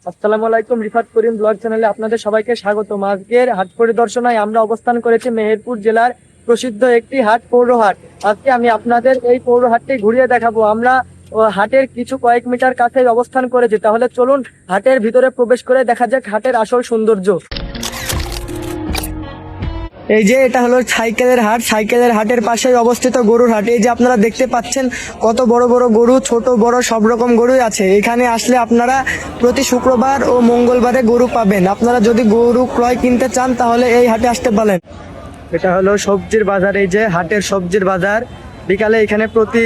আসসালামু আলাইকুম, রিফাত করিম ব্লগ চ্যানেলে আপনাদের সবাইকে স্বাগতম। আজকের হাট পরিদর্শনায় আমরা অবস্থান করেছি মেহেরপুর জেলার প্রসিদ্ধ একটি হাট, পৌরহাট। আজকে আমি আপনাদের এই পৌরহাটটি ঘুরিয়ে দেখাবো। আমরা হাটের কিছু কয়েক মিটার কাছেই অবস্থান করেছি, তাহলে চলুন হাটের ভিতরে প্রবেশ করে দেখা যাক হাটের আসল সৌন্দর্য। এই যে এটা হলো সাইকেলের হাট। সাইকেলের হাটের পাশেই অবস্থিত গরুর হাট। এই যে আপনারা দেখতে পাচ্ছেন কত বড় বড় গরু, ছোট বড় সব রকম গরুই আছে। এখানে আসলে আপনারা প্রতি শুক্রবার ও মঙ্গলবারে গরু পাবেন। আপনারা যদি গরু ক্রয় কিনতে চান তাহলে এই হাটে আসতে পারেন। এটা হলো সবজির বাজার। এই যে হাটের সবজির বাজার, বিকালে এখানে প্রতি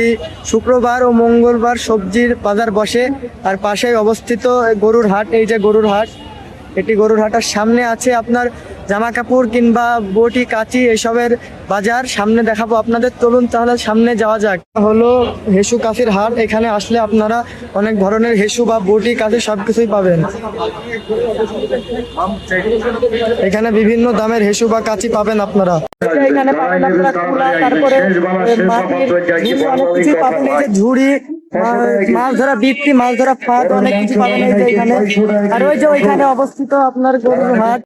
শুক্রবার ও মঙ্গলবার সবজির বাজার বসে। আর পাশেই অবস্থিত গরুর হাট। এই যে গরুর হাট, এটি গরুর হাটের সামনে আছে আপনার জামা কাপড় কিংবা বটি কাঁচি এসবের বাজার। সামনে দেখাবো আপনাদের, চলুন তাহলে সামনে যাওয়া যাক। হলো হেসু কাঁচির হাট। এখানে আসলে আপনারা অনেক ধরনের হেসু বা বটি কাঁচি সবকিছুই পাবেন। এখানে বিভিন্ন দামের হেসু বা কাঁচি পাবেন আপনারা। এখানে পাবেন আপনারা তুলা, তারপরে মাটির অনেক কিছু পাবেন। এই যে ঝুড়ি, মাছ ধরা বৃত্তি, মাছ ধরা ফাঁদ, অনেক কিছু পাবেন এই যে এখানে। আর ওই যে ওইখানে অবস্থিত আপনার গরুর হাট,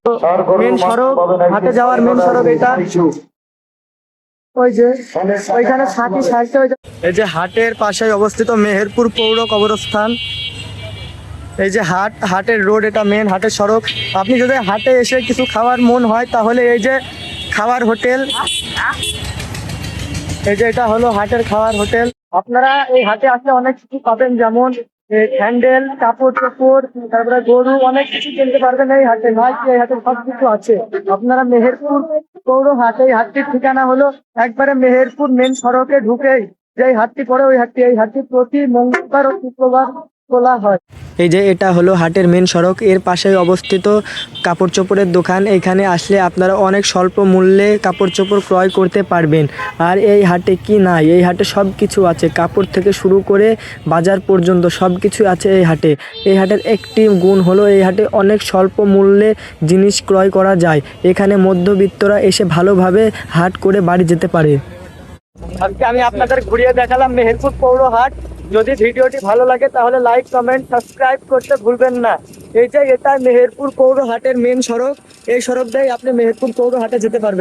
মেন সড়ক, হাটে যাওয়ার মেন সড়ক এটা। ওই যে ওইখানে ছাতি সাইডে এই যে হাটের পাশে অবস্থিত মেহেরপুর পৌর কবরস্থান। এই যে হাটের রোড, এটা মেন হাটের সড়ক। আপনি যদি হাটে এসে কিছু খাওয়ার মন হয় তাহলে এই যে খাওয়ার হোটেল, এই যে এটা হলো হাটের খাওয়ার হোটেল। আপনারা এই হাটে আসলে অনেক কিছু পাবেন, যেমন হ্যান্ডেল, কাপড় চোপড়, তারপরে গরু, অনেক কিছু কিনতে পারবেন এই হাটে। নয় কি এই হাটে সব কিছু আছে। আপনারা মেহেরপুর পৌর হাট, এই হাটটির ঠিকানা হলো একবারে মেহেরপুর মেন সড়কে ঢুকেই যে হাটটি পড়ে ওই হাটটি। এই হাটটি প্রতি মঙ্গলবার ও শুক্রবার খোলা হয়। এই যে এটা হলো হাটের মেন সড়ক, এর পাশেই অবস্থিত কাপড় চোপড়ের দোকান। এখানে আসলে আপনারা অনেক স্বল্প মূল্যে কাপড় চোপড় ক্রয় করতে পারবেন। আর এই হাটে কি নাই, এই হাটে সব কিছু আছে, কাপড় থেকে শুরু করে বাজার পর্যন্ত সব কিছু আছে এই হাটে। এই হাটের একটি গুণ হলো এই হাটে অনেক স্বল্প মূল্যে জিনিস ক্রয় করা যায়। এখানে মধ্যবিত্তরা এসে ভালোভাবে হাট করে বাড়ি যেতে পারে। আজকে আমি আপনাদের ঘুরিয়ে দেখালাম মেহেরপুর পৌর হাট। যদি ভিডিওটি ভালো লাগে তাহলে লাইক, কমেন্ট, সাবস্ক্রাইব করতে ভুলবেন না। এই যে এটা মেহেরপুর পৌর হাটের মেন সড়ক, এই সড়ক দিয়ে আপনি মেহেরপুর পৌর হাটে যেতে পারবেন।